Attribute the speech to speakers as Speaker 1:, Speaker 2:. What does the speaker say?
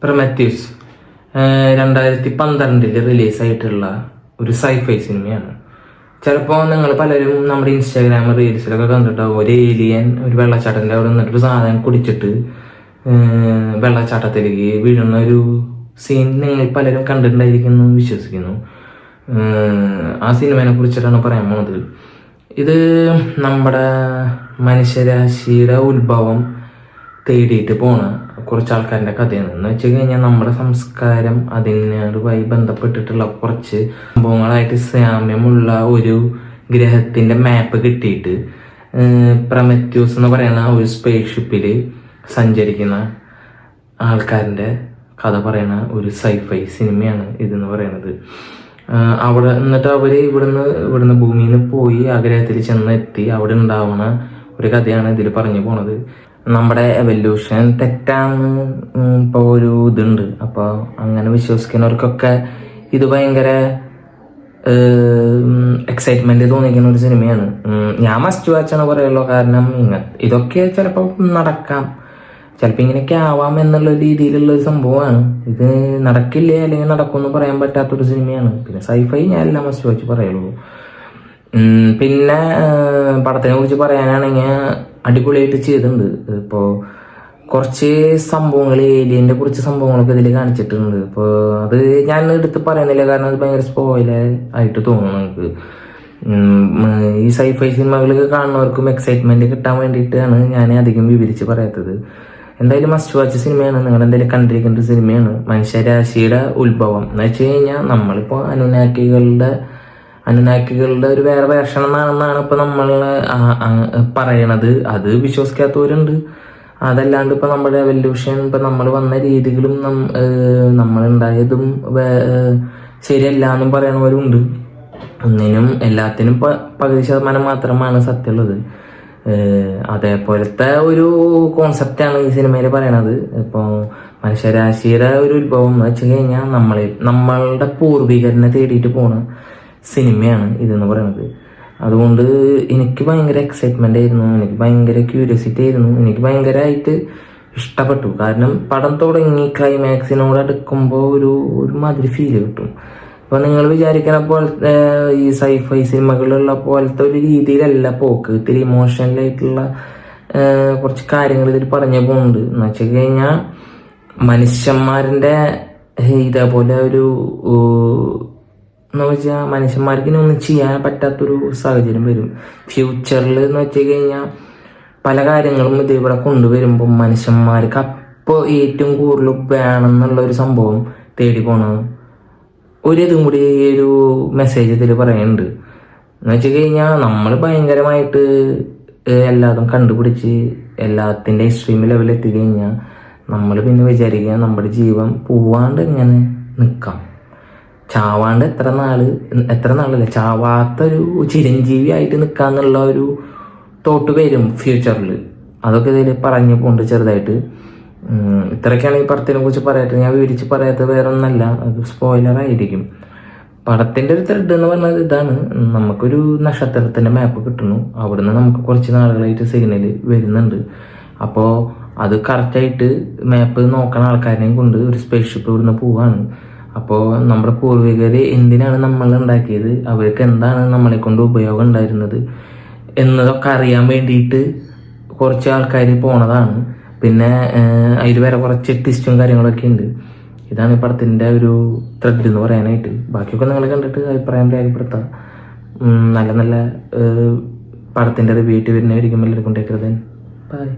Speaker 1: Prometheus 2012 റിലീസായിട്ടുള്ള ഒരു sci fi സിനിമയാണ്. ചിലപ്പോൾ നിങ്ങൾ പലരും നമ്മുടെ ഇൻസ്റ്റാഗ്രാം റീൽസിലൊക്കെ കണ്ടിട്ടാവും ഒരു ഏലിയൻ ഒരു വെള്ളച്ചാട്ടത്തിൻ്റെ അവിടെ നിന്നിട്ടൊരു സാധനം കുടിച്ചിട്ട് വെള്ളച്ചാട്ടത്തിലേക്ക് വീഴുന്ന ഒരു സീൻ നിങ്ങൾ പലരും കണ്ടിട്ടുണ്ടായിരിക്കുന്നു വിശ്വസിക്കുന്നു. ആ സിനിമയെ കുറിച്ചിട്ടാണ് പറയാൻ പോണത്. ഇത് നമ്മുടെ മനുഷ്യരാശിയുടെ ഉത്ഭവം തേടിയിട്ട് പോണ കുറച്ച് ആൾക്കാരുടെ കഥയാണ്. എന്ന് വെച്ച് കഴിഞ്ഞാൽ നമ്മുടെ സംസ്കാരം അതിനോടുമായി ബന്ധപ്പെട്ടിട്ടുള്ള കുറച്ച് സംഭവങ്ങളായിട്ട് സാമ്യമുള്ള ഒരു ഗ്രഹത്തിന്റെ മാപ്പ് കിട്ടിയിട്ട് പ്രൊമത്യൂസ് എന്ന് പറയുന്ന ഒരു സ്പേസ് ഷിപ്പിൽ സഞ്ചരിക്കുന്ന ആൾക്കാരുടെ കഥ പറയുന്ന ഒരു സൈഫൈ സിനിമയാണ് ഇതെന്ന് പറയുന്നത്. അവിടെ എന്നിട്ട് അവര് ഇവിടുന്ന് ഭൂമിയിൽ നിന്ന് പോയി ആ ഗ്രഹത്തിൽ ചെന്നെത്തി അവിടെ ഉണ്ടാവുന്ന ഒരു കഥയാണ് ഇതിൽ പറഞ്ഞു പോണത്. നമ്മുടെ എവല്യൂഷൻ തെറ്റാന്ന് ഇപ്പോൾ ഒരു ഇതുണ്ട്. അപ്പോൾ അങ്ങനെ വിശ്വസിക്കുന്നവർക്കൊക്കെ ഇത് ഭയങ്കര എക്സൈറ്റ്മെന്റ് തോന്നിക്കുന്ന ഒരു സിനിമയാണ്. ഞാൻ മസ്റ്റ് വാച്ചാണ് പറയുള്ളൂ. കാരണം ഇതൊക്കെ ചിലപ്പോൾ നടക്കാം, ചിലപ്പോൾ ഇങ്ങനെയൊക്കെ ആവാം എന്നുള്ള രീതിയിലുള്ള ഒരു സംഭവമാണ്. ഇത് നടക്കില്ല അല്ലെങ്കിൽ നടക്കുമെന്ന് പറയാൻ പറ്റാത്തൊരു സിനിമയാണ്. പിന്നെ സൈഫൈ ഞാൻ എല്ലാം മസ്റ്റ് വാച്ച് പറയുള്ളൂ. പിന്നെ പടത്തിനെ കുറിച്ച് പറയാനാണെങ്കിൽ അടിപൊളിയായിട്ട് ചെയ്തിട്ടുണ്ട്. ഇപ്പോൾ കുറച്ച് സംഭവങ്ങൾ ഏലിയൻ്റെ കുറച്ച് സംഭവങ്ങളൊക്കെ ഇതിൽ കാണിച്ചിട്ടുണ്ട്. ഇപ്പോൾ അത് ഞാൻ എടുത്ത് പറയുന്നില്ല, കാരണം അത് ഭയങ്കര സ്പോയിലർ ആയിട്ട് തോന്നും നമുക്ക്. ഈ സൈഫൈ സിനിമകൾ കാണുന്നവർക്കും എക്സൈറ്റ്മെന്റ് കിട്ടാൻ വേണ്ടിയിട്ടാണ് ഞാൻ അധികം വിവരിച്ച് പറയാത്തത്. എന്തായാലും മസ്റ്റ് വാച്ച് സിനിമയാണ്. നിങ്ങൾ എന്തായാലും കണ്ടിരിക്കേണ്ട സിനിമയാണ്. മനുഷ്യരാശിയുടെ ഉത്ഭവം എന്ന് വെച്ച് കഴിഞ്ഞാൽ നമ്മളിപ്പോൾ അനുനാക്കികളുടെ ഒരു വേറെ വേർഷൻ എന്നാണെന്നാണ് ഇപ്പൊ നമ്മൾ പറയണത്. അത് വിശ്വസിക്കാത്തവരുണ്ട്. അതല്ലാണ്ട് ഇപ്പൊ നമ്മുടെ എവല്യൂഷൻ ഇപ്പൊ നമ്മൾ വന്ന രീതികളും നമ്മളുണ്ടായതും ശരിയല്ല എന്നും പറയണവരുണ്ട്. ഒന്നിനും എല്ലാത്തിനും പകുതി ശതമാനം മാത്രമാണ് സത്യമുള്ളത്. അതേപോലത്തെ ഒരു കോൺസെപ്റ്റാണ് ഈ സിനിമയിൽ പറയണത്. ഇപ്പോൾ മനുഷ്യരാശിയുടെ ഒരു ഉത്ഭവം എന്ന് വെച്ച് കഴിഞ്ഞാൽ നമ്മളുടെ പൂർവികരനെ തേടിയിട്ട് പോണ സിനിമയാണ് ഇതെന്ന് പറയുന്നത്. അതുകൊണ്ട് എനിക്ക് ഭയങ്കര എക്സൈറ്റ്മെന്റ് ആയിരുന്നു, എനിക്ക് ഭയങ്കര ക്യൂരിയോസിറ്റി ആയിരുന്നു, എനിക്ക് ഭയങ്കരമായിട്ട് ഇഷ്ടപ്പെട്ടു. കാരണം പടം തുടങ്ങി ക്ലൈമാക്സിനോട് അടുക്കുമ്പോൾ ഒരു മാതിരി ഫീല് കിട്ടും. അപ്പൊ നിങ്ങൾ വിചാരിക്കണ പോലത്തെ ഈ സൈഫൈ സിനിമകളുള്ള പോലത്തെ ഒരു രീതിയിലല്ല പോക്ക്. ഇത്തിരി ഇമോഷണലായിട്ടുള്ള കുറച്ച് കാര്യങ്ങൾ ഇതിൽ പറഞ്ഞു പോകുന്നുണ്ട്. എന്ന് വെച്ച് കഴിഞ്ഞാൽ മനുഷ്യന്മാരുടെ ഇതേപോലെ ഒരു എന്ന് വെച്ചാൽ മനുഷ്യന്മാർക്ക് ഇനി ഒന്നും ചെയ്യാൻ പറ്റാത്തൊരു സാഹചര്യം വരും ഫ്യൂച്ചറിൽ. എന്ന് വെച്ച് കഴിഞ്ഞാൽ പല കാര്യങ്ങളും ഇതിവിടെ കൊണ്ടുവരുമ്പോൾ മനുഷ്യന്മാർക്ക് അപ്പോൾ ഏറ്റവും കൂടുതൽ വേണമെന്നുള്ള ഒരു സംഭവം തേടി പോകണം. ഇതും കൂടി ഒരു മെസ്സേജ് ഇതിൽ പറയുന്നുണ്ട്. എന്ന് വെച്ച് കഴിഞ്ഞാൽ നമ്മൾ ഭയങ്കരമായിട്ട് എല്ലാതും കണ്ടുപിടിച്ച് എല്ലാത്തിൻ്റെ എക്സ്ട്രീം ലെവലിൽ എത്തിക്കഴിഞ്ഞാൽ നമ്മൾ പിന്നെ വിചാരിക്കുക നമ്മുടെ ജീവൻ പോവാണ്ട് എങ്ങനെ നിൽക്കാം, ചാവാണ്ട് എത്ര നാളല്ല ചാവാത്തൊരു ചിരഞ്ജീവി ആയിട്ട് നിൽക്കാന്നുള്ള ഒരു തോട്ട് വരും ഫ്യൂച്ചറിൽ. അതൊക്കെ ഇതിൽ പറഞ്ഞു പോണ്ട് ചെറുതായിട്ട്. ഇത്രയൊക്കെയാണ് ഈ പടത്തിനെ കുറിച്ച് പറയട്ടെ. ഞാൻ വിവരിച്ച് പറയാത്തത് വേറെ ഒന്നല്ല, അത് സ്പോയിലർ ആയിരിക്കും. പടത്തിന്റെ ഒരു ത്രെഡ് എന്ന് പറഞ്ഞത് ഇതാണ്. നമുക്കൊരു നക്ഷത്രത്തിന്റെ മാപ്പ് കിട്ടുന്നു, അവിടുന്ന് നമുക്ക് കുറച്ച് നാളുകളായിട്ട് സിഗ്നൽ വരുന്നുണ്ട്. അപ്പോൾ അത് കറക്റ്റായിട്ട് മാപ്പ് നോക്കണ ആൾക്കാരെയും കൊണ്ട് ഒരു സ്പേസ് ഷിപ്പ് ഇവിടുന്ന് പോവാണ്. അപ്പോൾ നമ്മുടെ പൂർവികര് എന്തിനാണ് നമ്മൾ ഉണ്ടാക്കിയത്, അവർക്ക് എന്താണ് നമ്മളെ കൊണ്ട് ഉപയോഗം ഉണ്ടായിരുന്നത് എന്നതൊക്കെ അറിയാൻ വേണ്ടിയിട്ട് കുറച്ച് ആൾക്കാർ പോണതാണ്. പിന്നെ അതിൽ വേറെ കുറച്ച് ട്വിസ്റ്റും കാര്യങ്ങളൊക്കെ ഉണ്ട്. ഇതാണ് ഈ പടത്തിൻ്റെ ഒരു ത്രെഡ് എന്ന് പറയാനായിട്ട്. ബാക്കിയൊക്കെ നിങ്ങൾ കണ്ടിട്ട് അഭിപ്രായം രേഖപ്പെടുത്താം. നല്ല പടത്തിൻ്റെ റിവ്യൂ ആയിട്ട് വരുന്നവരിക്കും എല്ലാവർക്കും. Take care. ബൈ.